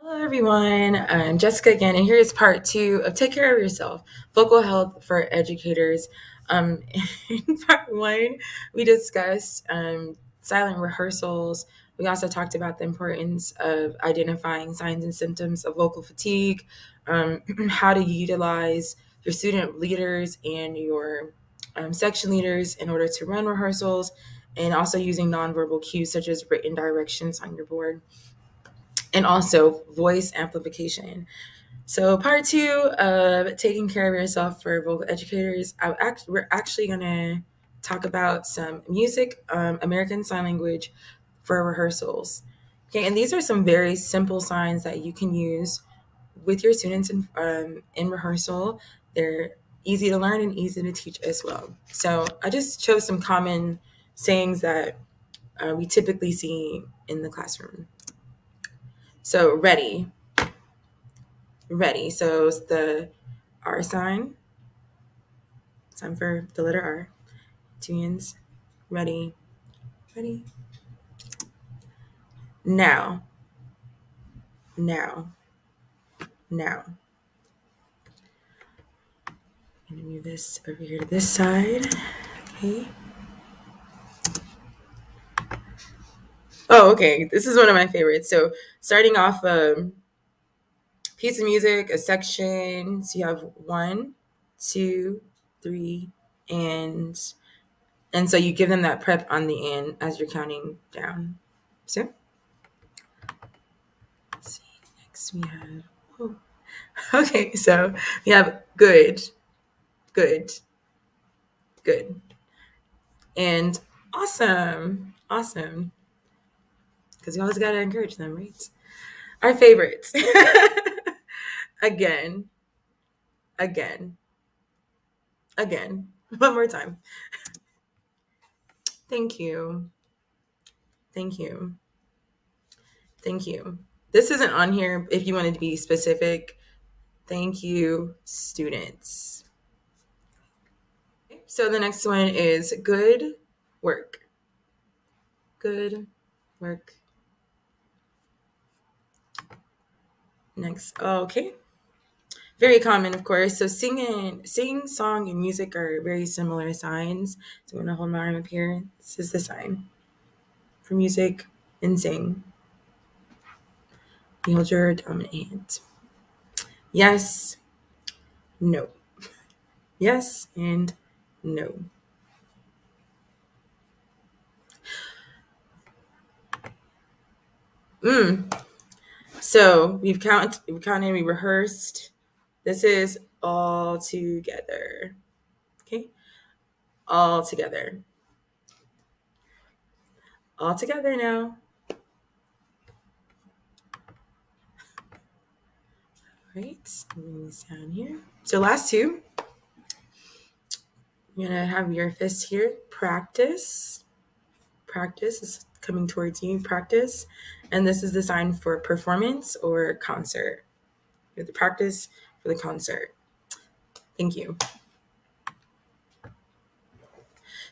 Hello, everyone. I'm Jessica again, and here's part two of Take Care of Yourself Vocal Health for Educators. Um, in part one, we discussed silent rehearsals. We also talked about the importance of identifying signs and symptoms of vocal fatigue, how to utilize your student leaders and your section leaders in order to run rehearsals, and also using nonverbal cues such as written directions on your board and also voice amplification. So, part two of taking care of yourself for vocal educators, we're actually going to talk about some music, American Sign Language for rehearsals. Okay, and these are some very simple signs that you can use with your students in rehearsal. They're easy to learn and easy to teach as well. So, I just chose some common sayings that we typically see in the classroom. So, ready. So it's the R sign. Sign for the letter R. Two hands. Ready. Ready. Now. Now. Now. I'm gonna move this over here to this side. Okay. Oh, okay. This is one of my favorites. So starting off a piece of music, a section. So you have one, two, three, and so you give them that prep on the end as you're counting down. So let's see. Next we have. Oh. Okay, so we have good, good, good, and awesome, awesome. Because you always got to encourage them, right? Our favorites. Again, again, again. One more time. Thank you. Thank you. Thank you. This isn't on here if you wanted to be specific. Thank you, students. So the next one is good work. Good work. Next. Okay. Very common, of course. So sing, song, and music are very similar signs. So I'm gonna hold my arm up here. This is the sign for music and sing. You hold your dominant hand. Yes, no. Yes and no. Mm. So we counted, we rehearsed. This is all together. Okay, all together, all together now. All right, bring this down here. So last two. You're gonna have your fist here. Practice. Practice is coming towards you. Practice. And this is the sign for performance or concert. You have the practice for the concert. Thank you.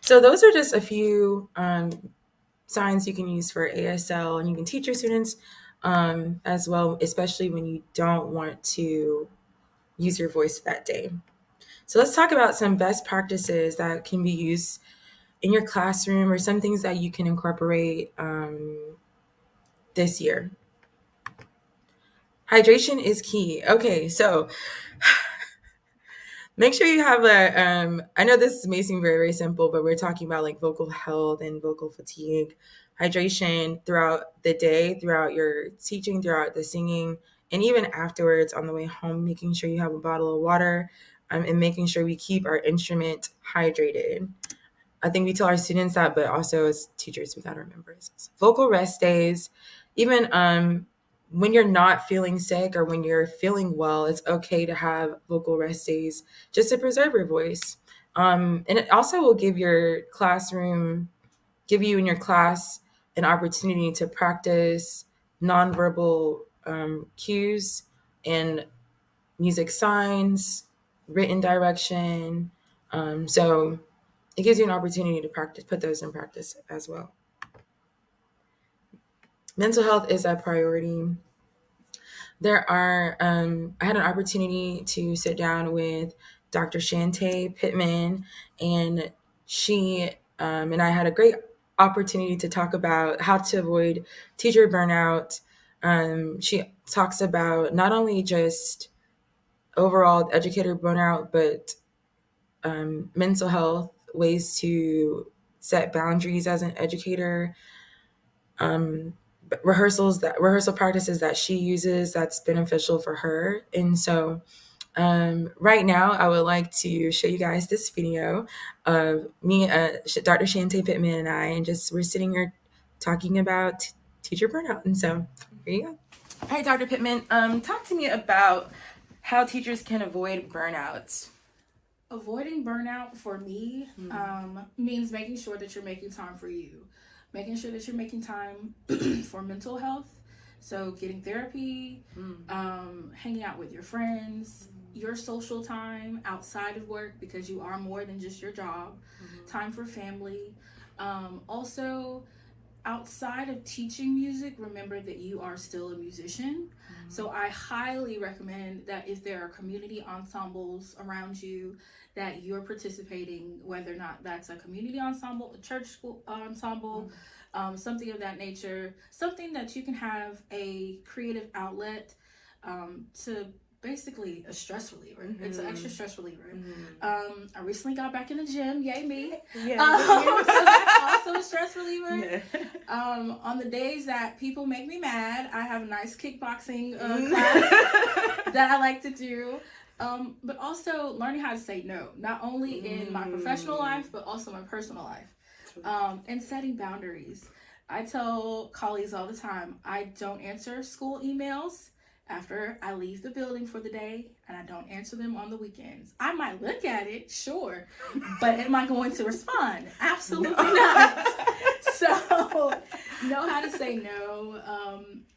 So those are just a few signs you can use for ASL, and you can teach your students as well, especially when you don't want to use your voice that day. So let's talk about some best practices that can be used in your classroom or some things that you can incorporate this year. Hydration is key. Okay, so make sure you have a. I know this may seem very, very simple, but we're talking about like vocal health and vocal fatigue. Hydration throughout the day, throughout your teaching, throughout the singing, and even afterwards on the way home, making sure you have a bottle of water and making sure we keep our instrument hydrated. I think we tell our students that, but also as teachers, we got to remember this. Vocal rest days, even when you're not feeling sick or when you're feeling well, it's okay to have vocal rest days just to preserve your voice. And it also will give you and your class an opportunity to practice nonverbal cues and music signs, written direction. So it gives you an opportunity to practice, put those in practice as well. Mental health is a priority. There are, I had an opportunity to sit down with Dr. Shantae Pittman, and she and I had a great opportunity to talk about how to avoid teacher burnout. She talks about not only just overall educator burnout, but mental health, ways to set boundaries as an educator, um, rehearsal practices that she uses that's beneficial for her. And so right now, I would like to show you guys this video of me, Dr. Shantae Pittman, and I, and just we're sitting here talking about teacher burnout. And so here you go. Hi, Dr. Pittman. Talk to me about how teachers can avoid burnout. Avoiding burnout for me means making sure that you're making time for you, making sure that you're making time for mental health. So getting therapy, hanging out with your friends, your social time outside of work because you are more than just your job, time for family. Also, outside of teaching music, remember that you are still a musician. So I highly recommend that if there are community ensembles around you, that you're participating, whether or not that's a community ensemble, a church school ensemble, something of that nature, something that you can have a creative outlet to basically a stress reliever. It's an extra stress reliever. I recently got back in the gym, yay me. So that's also a stress reliever. On the days that people make me mad, I have a nice kickboxing class that I like to do. But also learning how to say no, not only in my professional life, but also my personal life. And setting boundaries. I tell colleagues all the time, I don't answer school emails after I leave the building for the day, and I don't answer them on the weekends. I might look at it, sure, but am I going to respond? Absolutely not. So know how to say no,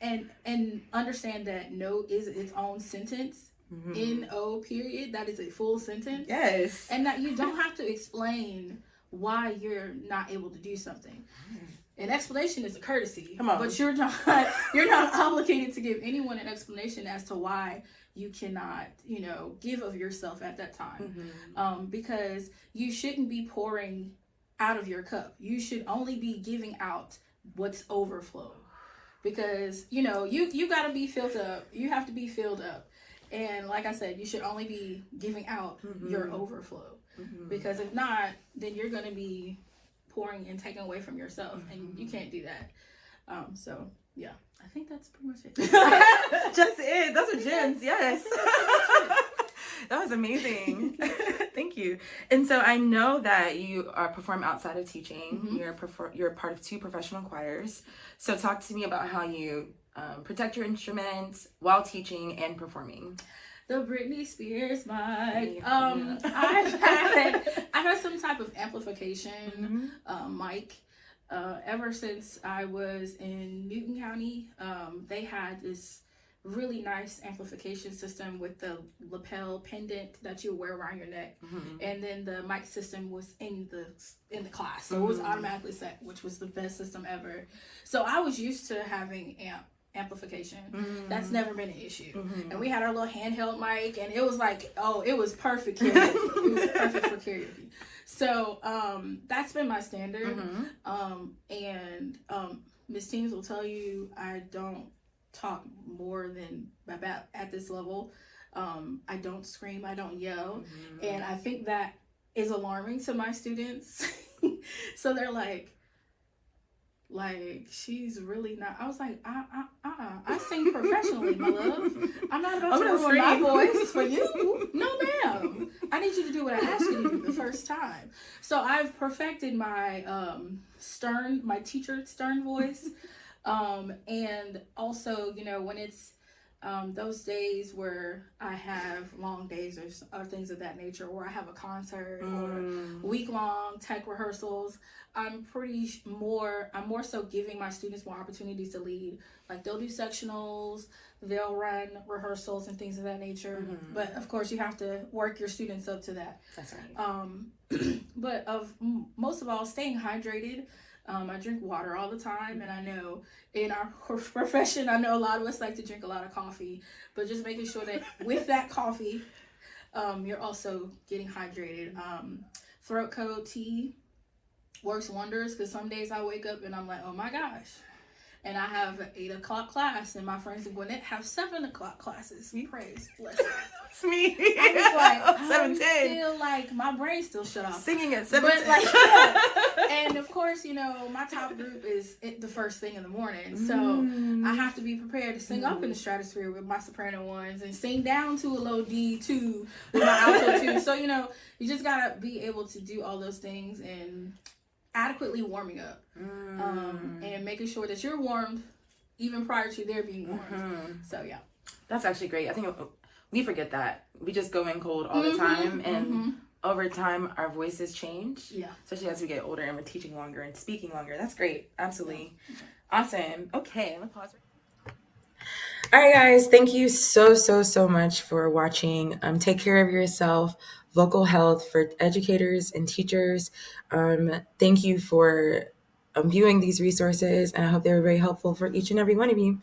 and understand that no is its own sentence. N-O period. That is a full sentence. Yes. And that you don't have to explain why you're not able to do something. An explanation is a courtesy, but you're not obligated to give anyone an explanation as to why you cannot, give of yourself at that time. Because you shouldn't be pouring out of your cup. You should only be giving out what's overflow. Because, you got to be filled up. You have to be filled up. And like I said, you should only be giving out your overflow. Because if not, then you're going to be pouring and taking away from yourself, and you can't do that. So yeah, I think that's pretty much it. Just it. Those are gems. Yes. That was amazing. Thank you. And so I know that you perform outside of teaching. You're part of 2 professional choirs. So talk to me about how you protect your instruments while teaching and performing. The Britney Spears mic. I've had some type of amplification mic ever since I was in Newton County. They had this really nice amplification system with the lapel pendant that you wear around your neck, and then the mic system was in the class, so it was automatically set, which was the best system ever. So I was used to having amplification. That's never been an issue. And we had our little handheld mic, and it was like, it was perfect karaoke. It was perfect for karaoke. So that's been my standard. And Miss Teams will tell you I don't talk more than about at this level. I don't scream, I don't yell, and I think that is alarming to my students. So they're like, she's really not. I was like, I sing professionally, my love. I'm not about to ruin my voice for you. No, ma'am. I need you to do what I asked you to do the first time. So I've perfected my my teacher stern voice. And also, when it's those days where I have long days or things of that nature, or I have a concert or week-long tech rehearsals, I'm more so giving my students more opportunities to lead. Like, they'll do sectionals, they'll run rehearsals and things of that nature. But of course, you have to work your students up to that. That's right. But most of all, staying hydrated. I drink water all the time, and I know in our profession, I know a lot of us like to drink a lot of coffee, but just making sure that with that coffee, you're also getting hydrated. Throat coat tea works wonders because some days I wake up and I'm like, oh my gosh. And I have an 8 o'clock class, and my friends in Gwinnett have 7 o'clock classes. Praise, bless. It's me. I was like, I'm 7:10. still like, my brain's still shut off. Singing at 7:10. But like, yeah. And of course, my top group is the first thing in the morning, so I have to be prepared to sing up in the stratosphere with my soprano ones and sing down to a low D2 with my alto 2. So you just gotta be able to do all those things and adequately warming up, and making sure that you're warmed even prior to their being warmed. So yeah, that's actually great. I think we forget that we just go in cold all the time, and over time our voices change. Yeah, especially as we get older and we're teaching longer and speaking longer. That's great. Absolutely. Awesome. Okay, I'm gonna pause. All right, guys. Thank you so much for watching. Take care of yourself. Vocal health for educators and teachers. Thank you for viewing these resources, and I hope they were very helpful for each and every one of you.